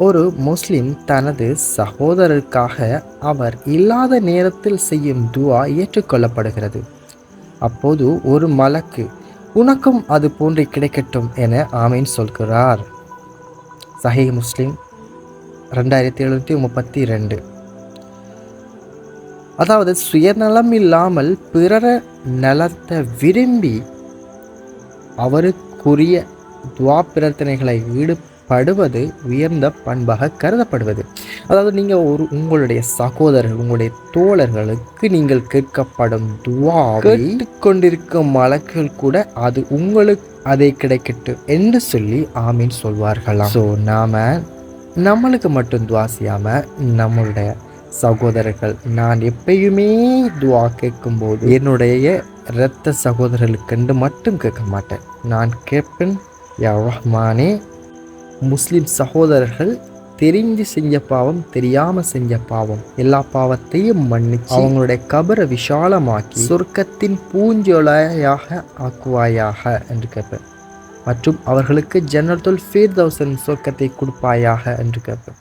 ஒரு முஸ்லிம் தனது சகோதரருக்காக அவர் இல்லாத நேரத்தில் செய்யும் துஆ ஏற்றுக்கொள்ளப்படுகிறது. அப்போது ஒரு மலக்கு, உனக்கும் அது போன்று கிடைக்கட்டும் என ஆமீன் சொல்கிறார். சஹீஹ் முஸ்லிம் 2732. அதாவது சுயநலம் இல்லாமல் பிறர நலத்தை விரும்பி அவருக்குரிய துவா பிரார்த்தனைகளை ஈடுபடுவது உயர்ந்த பண்பாக கருதப்படுவது. அதாவது நீங்கள் உங்களுடைய சகோதரர்கள், உங்களுடைய தோழர்களுக்கு நீங்கள் கேட்கப்படும் துவா கேட்டுக்கொண்டிருக்கும் மலக்குகள் கூட அது உங்களுக்கு அதை கிடைக்கட்டும் என்று சொல்லி ஆமீன் சொல்வார்களாம். ஸோ நம்மளுக்கு மட்டும் துவா செய்யாமல் நம்மளுடைய சகோதரர்கள், நான் எப்பயுமே துவா கேட்கும்போது என்னுடைய இரத்த சகோதரர்களுக்கென்று மட்டும் கேட்க மாட்டேன். நான் கேட்பேன், யா ரஹ்மானே, முஸ்லிம் சகோதரர்கள் தெரிஞ்சு செஞ்ச பாவம், தெரியாமல் செஞ்ச பாவம், எல்லா பாவத்தையும் மன்னிச்சு அவங்களுடைய கபரை விஷாலமாக்கி சொர்க்கத்தின் பூஞ்சோலையாக ஆக்குவாயாக என்று கேட்பேன். மற்றும் அவர்களுக்கு ஜன்னத்துல் ஃபிர்தௌஸின் சொர்க்கத்தை கொடுப்பாயாக என்று கேட்பேன்.